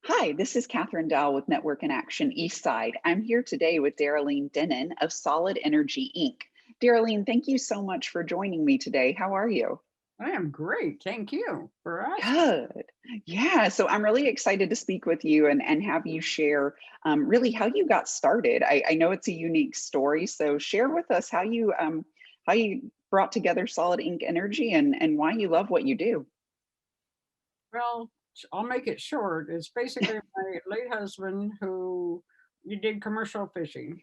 Hi, this is Catherine Dow with Network in Action Eastside. I'm here today with Darylene Dennon of Solid Energy Inc. Darylene, thank you so much for joining me today. How are you? I am great. Thank you for asking. Good. Yeah, so I'm really excited to speak with you and have you share really how you got started. I know it's a unique story, so share with us how you brought together Solid Inc. Energy and why you love what you do. Well, I'll make it short. It's basically my late husband who you did commercial fishing.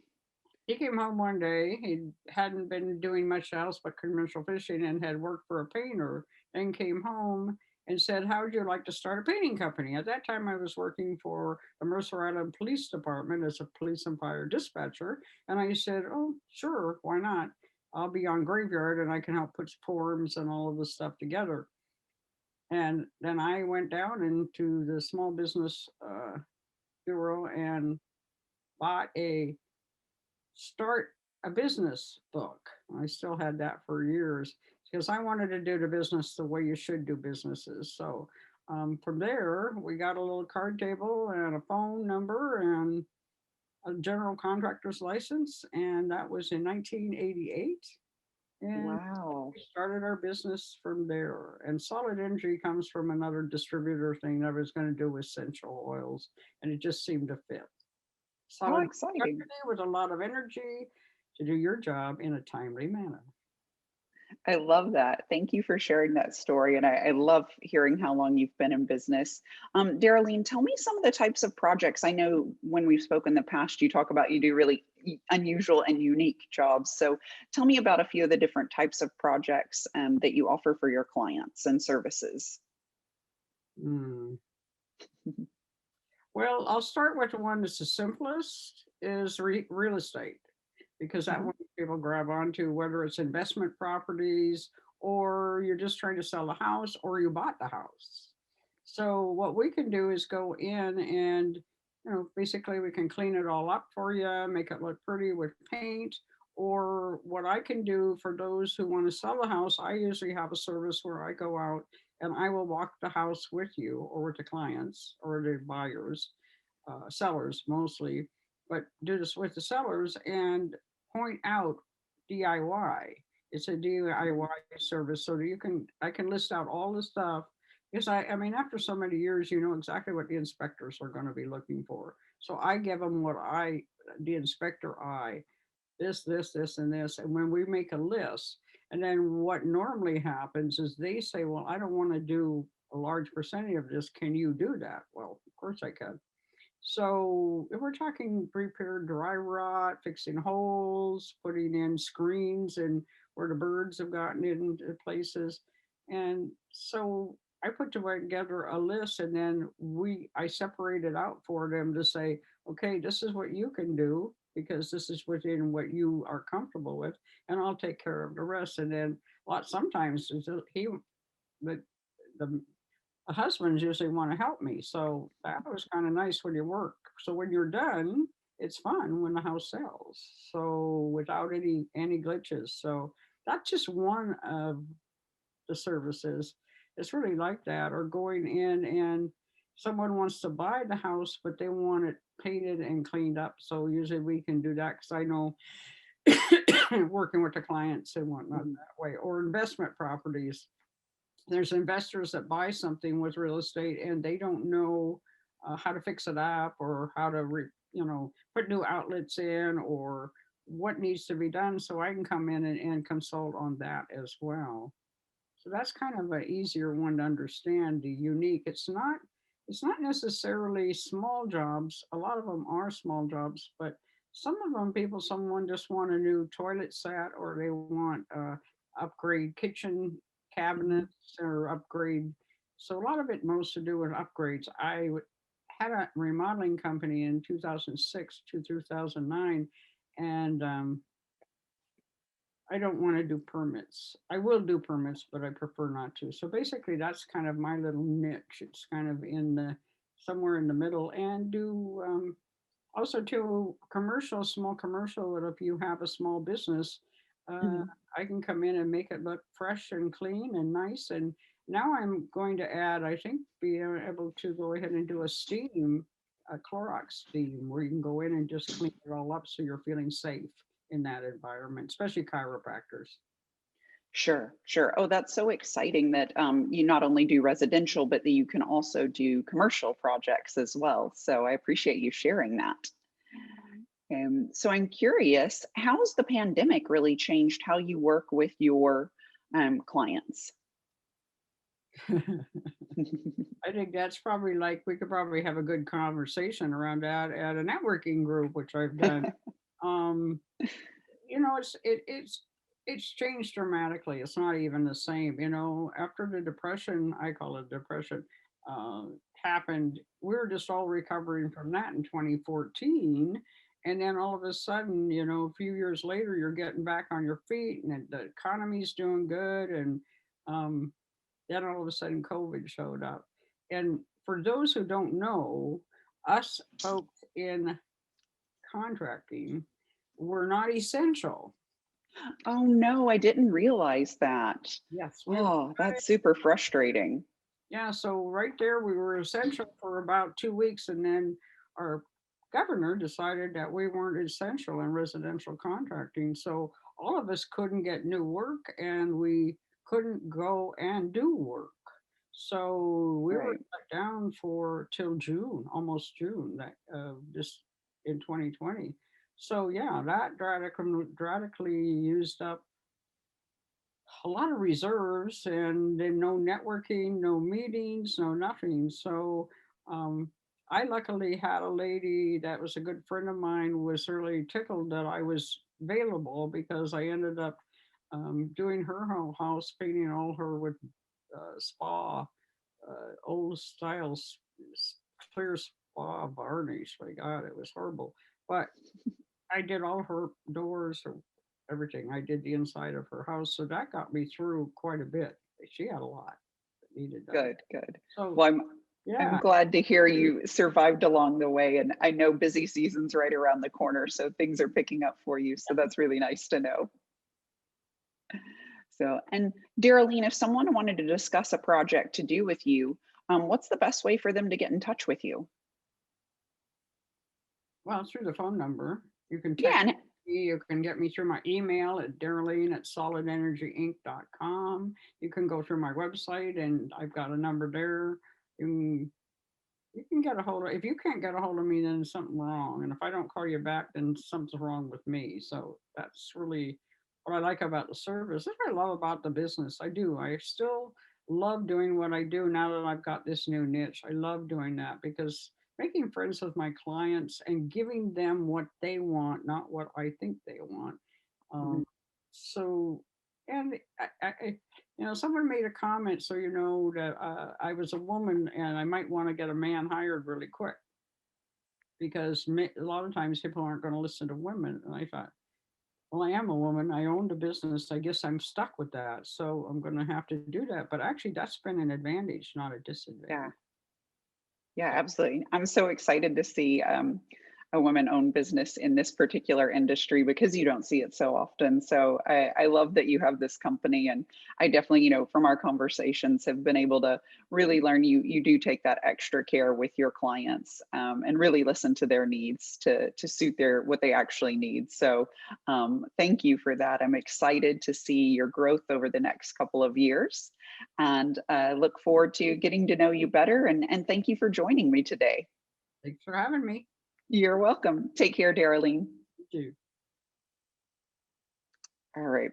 He came home one day. He hadn't been doing much else but commercial fishing and had worked for a painter. Then came home and said, "How would you like to start a painting company?" At that time, I was working for the Mercer Island Police Department as a police and fire dispatcher. And I said, "Oh, sure, why not? I'll be on graveyard and I can help put forms and all of this stuff together." And then I went down into the small business bureau and bought a start a business book. I still had that for years because I wanted to do the business the way you should do businesses. So from there, we got a little card table and a phone number and a general contractor's license. And that was in 1988. And Wow. we started our business from there. And Solid Energy comes from another distributor thing that was going to do essential oils, and it just seemed to fit. How Solid exciting. Energy with a lot of energy to do your job in a timely manner. I love that. Thank you for sharing that story. And I love hearing how long you've been in business. Darylene, tell me some of the types of projects. I know when we've spoken in the past, you talk about you do really unusual and unique jobs. So tell me about a few of the different types of projects that you offer for your clients and services. Hmm. Well, I'll start with the one that's the simplest is real estate because that Mhm. one people grab onto whether it's investment properties or you're just trying to sell a house or you bought the house. So what we can do is go in and basically we can clean it all up for you, make it look pretty with paint. Or what I can do for those who want to sell a house, I usually have a service where I go out and I will walk the house with you or with the clients or the buyers, sellers mostly, but do this with the sellers and point out DIY. It's a DIY service, so that I can list out all the stuff because I mean after so many years, you know exactly what the inspectors are going to be looking for. So I give them the inspector this, and this, and when we make a list, and then what normally happens is they say, "Well, I don't want to do a large percentage of this. Can you do that?" Well, of course I can. So if we're talking repair dry rot, fixing holes, putting in screens and where the birds have gotten into places. And so I put together a list and then I separate it out for them to say, okay, this is what you can do because this is within what you are comfortable with, and I'll take care of the rest. And then sometimes the the husbands usually want to help me. So that was kind of nice when you work. So when you're done, it's fun when the house sells. So without any glitches. So that's just one of the services. It's really like that. Or going in and someone wants to buy the house, but they want it painted and cleaned up. So usually we can do that because I know working with the clients and whatnot Mhm. that way. Or investment properties, there's investors that buy something with real estate and they don't know how to fix it up or how to put new outlets in or what needs to be done, so I can come in and consult on that as well. So that's kind of an easier one to understand. The unique, it's not necessarily small jobs. A lot of them are small jobs, but some of them someone just want a new toilet set or they want upgrade kitchen Mhm. cabinets or upgrade. So a lot of it most to do with upgrades. Had a remodeling company in 2006 to 2009, and I don't want to do permits. I will do permits, but I prefer not to. So basically, that's kind of my little niche. It's kind of in the somewhere in the middle, and do also to commercial, small commercial. That if you have a small business, uh, Mhm. I can come in and make it look fresh and clean and nice, and Now I'm going to add, I think, be able to go ahead and do a steam, a Clorox steam, where you can go in and just clean it all up so you're feeling safe in that environment, especially chiropractors. Sure, sure. Oh, that's so exciting that you not only do residential, but that you can also do commercial projects as well. So I appreciate you sharing that. So I'm curious, how's the pandemic really changed how you work with your clients? I think that's probably like we could probably have a good conversation around that at a networking group, which I've done. Um, it's changed dramatically. It's not even the same. After the depression, I call it depression, uh, happened, we were just all recovering from that in 2014. And then all of a sudden, a few years later, you're getting back on your feet and the economy's doing good. And um, then all of a sudden, COVID showed up. And for those who don't know, us folks in contracting were not essential. Oh no, I didn't realize that. Yes, we were. Oh, that's super frustrating. Yeah, so right there, we were essential for about 2 weeks, and then our governor decided that we weren't essential in residential contracting. So all of us couldn't get new work, and we couldn't go and do work. So we were Right. shut down for till June, almost June, that just in 2020. So yeah, that dramatically used up a lot of reserves, and then no networking, no meetings, no nothing. So um, I luckily had a lady that was a good friend of mine, was really tickled that I was available, because I ended up doing her whole house, painting all her with spa, old style clear spa varnish. My God, it was horrible. But I did all her doors or everything. I did the inside of her house, so that got me through quite a bit. She had a lot that needed done. Good, good. So Well, I'm yeah, glad to hear you survived along the way. And I know busy season's right around the corner, so things are picking up for you. So that's really nice to know. So, and Darylene, if someone wanted to discuss a project to do with you, what's the best way for them to get in touch with you? well, through the phone number, you can Yeah, text and me. You can get me through my email at Darylene@solidenergyinc.com. You can go through my website, and I've got a number there. You you can get a hold of, if you can't get a hold of me, then something wrong. And if I don't call you back, then something's wrong with me. So that's really what I like about the service. And I love about the business. I do. I still love doing what I do now that I've got this new niche. I love doing that, because making friends with my clients and giving them what they want, not what I think they want. mhm, Um, so, and someone made a comment, so that I was a woman and I might want to get a man hired really quick, because a lot of times people aren't going to listen to women. And I thought, well, I am a woman. I owned a business. I guess I'm stuck with that. So I'm going to have to do that. But actually, that's been an advantage, not a yeah. disadvantage. Yeah, So absolutely. I'm so excited to see a woman-owned business in this particular industry because you don't see it so often. So I love that you have this company, and I definitely, from our conversations, have been able to really learn you do take that extra care with your clients and really listen to their needs to suit their what they actually need. So thank you for that. I'm excited to see your growth over the next couple of years and look forward to getting to know you better. And thank you for joining me today. thanks for having me. You're welcome. Take care, Darylene. You too. All right.